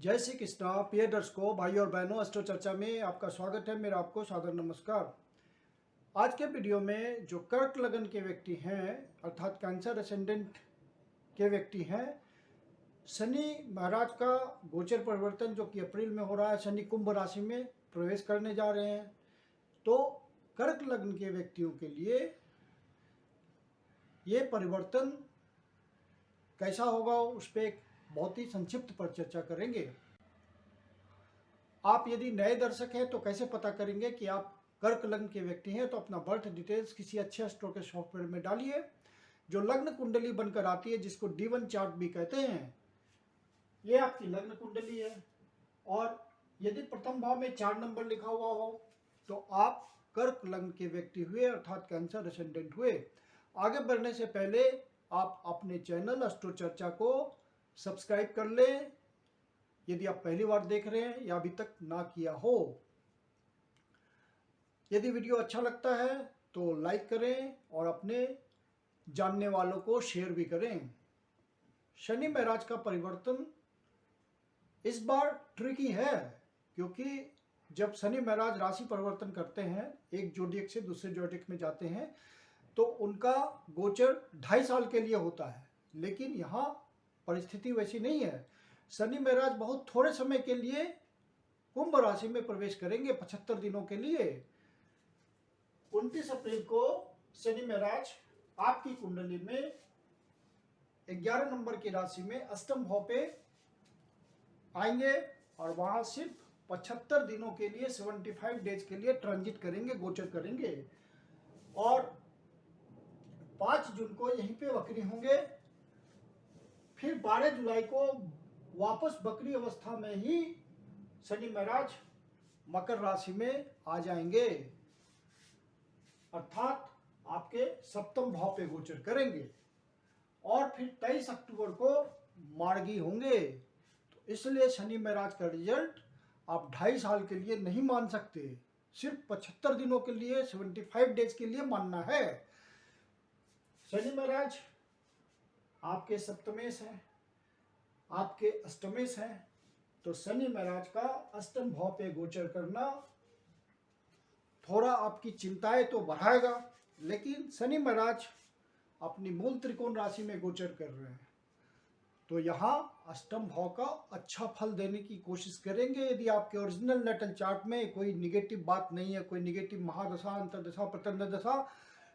जय श्री कृष्णा प्रिय दर्शकों, भाई और बहनों, अस्ट्रो चर्चा में आपका स्वागत है। मेरा आपको सादर नमस्कार। आज के वीडियो में जो कर्क लगन के व्यक्ति हैं अर्थात कैंसर असेंडेंट के व्यक्ति हैं, शनि महाराज का गोचर परिवर्तन जो कि अप्रैल में हो रहा है, शनि कुंभ राशि में प्रवेश करने जा रहे हैं। तो कर्क लग्न के व्यक्तियों के लिए ये परिवर्तन कैसा होगा उस पर एक बहुत ही संक्षिप्त पर चर्चा करेंगे। आप यदि नए दर्शक हैं तो कैसे पता करेंगे कि आप कर्क लग्न के व्यक्ति हैं? तो अपना बर्थ डिटेल्स किसी अच्छे एस्ट्रो के सॉफ्टवेयर में डालिए। जो लग्न कुंडली बनकर आती है, जिसको D1 चार्ट भी कहते हैं, ये आपकी लग्न कुंडली है। और यदि प्रथम भाव में 4 नंबर लिखा हुआ हो तो आप कर्क लग्न के व्यक्ति हुए अर्थात कैंसर असेंडेंट हुए। आगे बढ़ने से पहले आप अपने चैनल एस्ट्रो चर्चा को सब्सक्राइब कर लें यदि आप पहली बार देख रहे हैं या अभी तक ना किया हो। यदि वीडियो अच्छा लगता है तो लाइक करें और अपने जानने वालों को शेयर भी करें। शनि महाराज का परिवर्तन इस बार ट्रिकी है, क्योंकि जब शनि महाराज राशि परिवर्तन करते हैं, एक जोडियक से दूसरे जोडियक में जाते हैं, तो उनका गोचर 2.5 साल के लिए होता है। लेकिन यहाँ परिस्थिति वैसी नहीं है। शनि महाराज बहुत थोड़े समय के लिए कुंभ राशि में प्रवेश करेंगे, 75 दिनों के लिए। 29 अप्रैल को शनि महाराज आपकी कुंडली में 11 नंबर की राशि में अष्टम भाव पे आएंगे और वहां सिर्फ 75 दिनों के लिए 75 डेज के लिए ट्रांजिट करेंगे, गोचर करेंगे। और 5 जून को यहीं पे वक्री होंगे। फिर 12 जुलाई को वापस बकरी अवस्था में ही शनि महाराज मकर राशि में आ जाएंगे, अर्थात आपके सप्तम भाव पे गोचर करेंगे। और फिर 23 अक्टूबर को मार्गी होंगे। तो इसलिए शनि महाराज का रिजल्ट आप 2.5 साल के लिए नहीं मान सकते, सिर्फ 75 दिनों के लिए 75 डेज के लिए मानना है। शनि महाराज आपके सप्तमेश हैं, आपके अष्टमेश हैं, तो शनि महाराज का अष्टम भाव पे गोचर करना थोड़ा आपकी चिंताएं तो बढ़ाएगा। लेकिन शनि महाराज अपनी मूल त्रिकोण राशि में गोचर कर रहे हैं, तो यहाँ अष्टम भाव का अच्छा फल देने की कोशिश करेंगे। यदि आपके ओरिजिनल नेटल चार्ट में कोई निगेटिव बात नहीं है, कोई निगेटिव महादशा, अंतर्दशा, प्रतंड दशा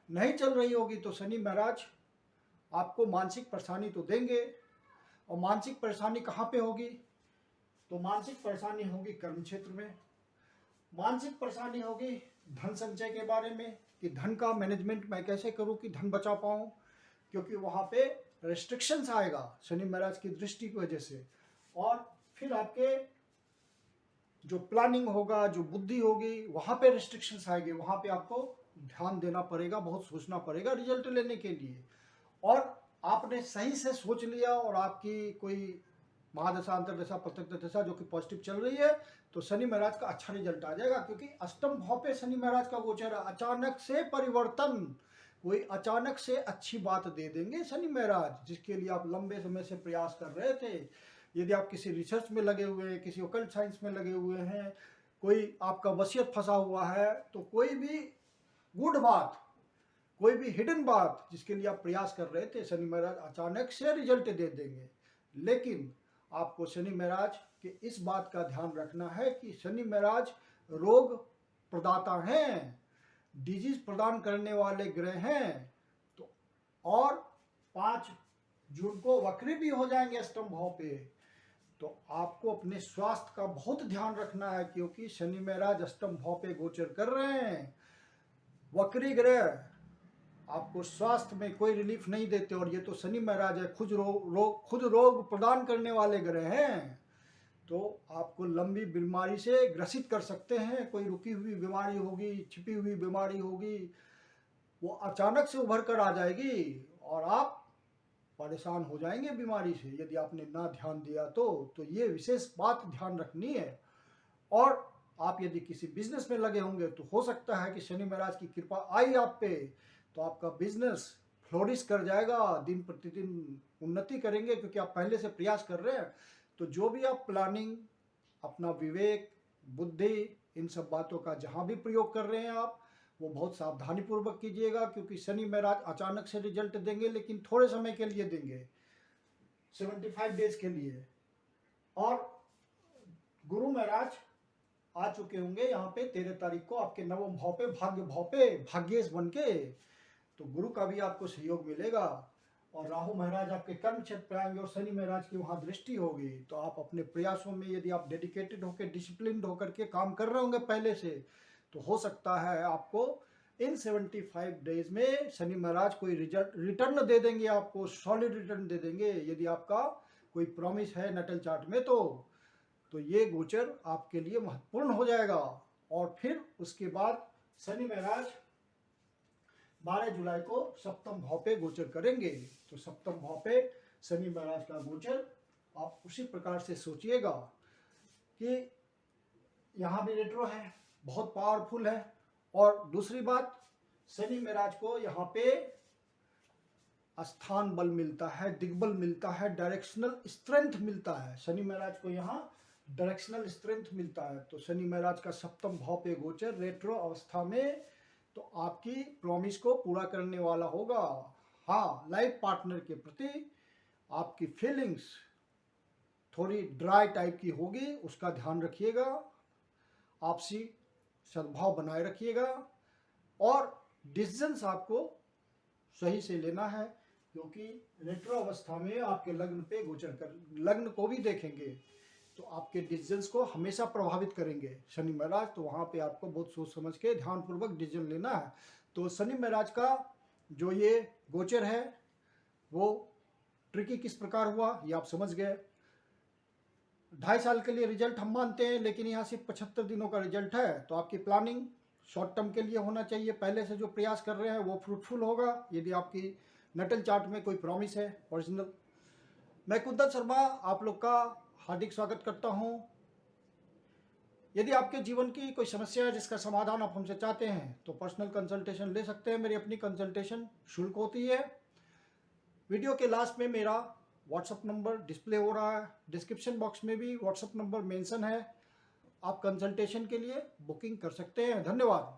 नहीं चल रही होगी, तो शनि महाराज आपको मानसिक परेशानी तो देंगे। और मानसिक परेशानी कहाँ पे होगी? तो मानसिक परेशानी होगी कर्म क्षेत्र में। मानसिक परेशानी होगी धन संचय के बारे में, कि धन का मैनेजमेंट मैं कैसे करूं कि धन बचा पाऊं, क्योंकि वहां पे रेस्ट्रिक्शंस आएगा शनि महाराज की दृष्टि की वजह से। और फिर आपके जो प्लानिंग होगा, जो बुद्धि होगी, वहां पे रेस्ट्रिक्शंस आएंगे। वहां पे आपको ध्यान देना पड़ेगा, बहुत सोचना पड़ेगा रिजल्ट लेने के लिए। और आपने सही से सोच लिया और आपकी कोई महादशा, अंतर्दशा, प्रत्यक्ष दशा जो कि पॉजिटिव चल रही है, तो शनि महाराज का अच्छा रिजल्ट आ जाएगा। क्योंकि अष्टम भाव पे शनि महाराज का गोचर है। अचानक से परिवर्तन, कोई अचानक से अच्छी बात दे देंगे शनि महाराज, जिसके लिए आप लंबे समय से प्रयास कर रहे थे। यदि आप किसी रिसर्च में लगे हुए हैं, किसी ओकल्ट साइंस में लगे हुए हैं, कोई आपका वसीयत फंसा हुआ है, तो कोई भी गुड बात, कोई भी हिडन बात जिसके लिए आप प्रयास कर रहे थे, शनि महाराज अचानक से रिजल्ट दे देंगे। लेकिन आपको शनि महाराज के इस बात का ध्यान रखना है कि शनि महाराज रोग प्रदाता हैं, डिजीज प्रदान करने वाले ग्रह हैं। तो और 5 जून को वक्री भी हो जाएंगे अष्टम भाव पे। तो आपको अपने स्वास्थ्य का बहुत ध्यान रखना है, क्योंकि शनि महाराज अष्टम भाव पे गोचर कर रहे हैं। वक्री ग्रह आपको स्वास्थ्य में कोई रिलीफ नहीं देते, और ये तो शनि महाराज है, खुद रोग प्रदान करने वाले ग्रह हैं। तो आपको लंबी बीमारी से ग्रसित कर सकते हैं। कोई रुकी हुई बीमारी होगी, छिपी हुई बीमारी होगी, वो अचानक से उभर कर आ जाएगी और आप परेशान हो जाएंगे बीमारी से, यदि आपने ना ध्यान दिया तो ये विशेष बात ध्यान रखनी है। और आप यदि किसी बिजनेस में लगे होंगे तो हो सकता है कि शनि महाराज की कृपा आई आप पे, तो आपका बिजनेस फ्लोरिश कर जाएगा, दिन प्रतिदिन उन्नति करेंगे, क्योंकि आप पहले से प्रयास कर रहे हैं। तो जो भी आप प्लानिंग, अपना विवेक, बुद्धि, इन सब बातों का जहाँ भी प्रयोग कर रहे हैं आप, वो बहुत सावधानी पूर्वक कीजिएगा, क्योंकि शनि महाराज अचानक से रिजल्ट देंगे, लेकिन थोड़े समय के लिए देंगे, 75 डेज के लिए। और गुरु महाराज आ चुके होंगे यहाँ पे 13 तारीख को आपके नवम भाव पे, भाग्य भाव पे भाग्येश बन के, तो गुरु का भी आपको सहयोग मिलेगा। और राहु महाराज आपके कर्म क्षेत्र पे आएंगे और शनि महाराज की वहाँ दृष्टि होगी। तो आप अपने प्रयासों में यदि आप डेडिकेटेड होकर, डिसिप्लिन्ड होकर के काम कर रहे होंगे पहले से, तो हो सकता है आपको इन 75 डेज में शनि महाराज कोई रिटर्न दे देंगे, आपको सॉलिड रिटर्न दे देंगे, यदि आपका कोई प्रॉमिस है नटल चार्ट में। तो ये गोचर आपके लिए महत्वपूर्ण हो जाएगा। और फिर उसके बाद शनि महाराज 12 जुलाई को सप्तम भाव पे गोचर करेंगे। तो सप्तम भाव पे शनि महाराज का गोचर आप उसी प्रकार से सोचिएगा कि यहाँ भी रेट्रो है, बहुत पावरफुल है। और दूसरी बात, शनि महाराज को यहाँ पे स्थान बल मिलता है, दिग्बल मिलता है, डायरेक्शनल स्ट्रेंथ मिलता है। शनि महाराज को यहाँ डायरेक्शनल स्ट्रेंथ मिलता है। तो शनि महाराज का सप्तम भाव पे गोचर रेट्रो अवस्था में तो आपकी प्रॉमिस को पूरा करने वाला होगा। हाँ, लाइफ पार्टनर के प्रति आपकी फीलिंग्स थोड़ी ड्राई टाइप की होगी, उसका ध्यान रखिएगा, आपसी सद्भाव बनाए रखिएगा। और डिसीजंस आपको सही से लेना है, क्योंकि रेट्रो अवस्था में आपके लग्न पे गोचर कर, लग्न को भी देखेंगे तो आपके डिसीजंस को हमेशा प्रभावित करेंगे शनि महाराज। तो वहाँ पे आपको बहुत सोच समझ के ध्यानपूर्वक डिसीजन लेना है। तो शनि महाराज का जो ये गोचर है वो ट्रिकी किस प्रकार हुआ ये आप समझ गए। 2.5 साल के लिए रिजल्ट हम मानते हैं, लेकिन यहाँ सिर्फ 75 दिनों का रिजल्ट है। तो आपकी प्लानिंग शॉर्ट टर्म के लिए होना चाहिए। पहले से जो प्रयास कर रहे हैं वो फ्रूटफुल होगा, यदि आपकी नटल चार्ट में कोई प्रॉमिस है ओरिजिनल। मैं कुंदन शर्मा आप लोग का हार्दिक स्वागत करता हूं। यदि आपके जीवन की कोई समस्या है जिसका समाधान आप हमसे चाहते हैं तो पर्सनल कंसल्टेशन ले सकते हैं। मेरी अपनी कंसल्टेशन शुल्क होती है। वीडियो के लास्ट में मेरा व्हाट्सएप नंबर डिस्प्ले हो रहा है, डिस्क्रिप्शन बॉक्स में भी व्हाट्सएप नंबर मेंशन है। आप कंसल्टेशन के लिए बुकिंग कर सकते हैं। धन्यवाद।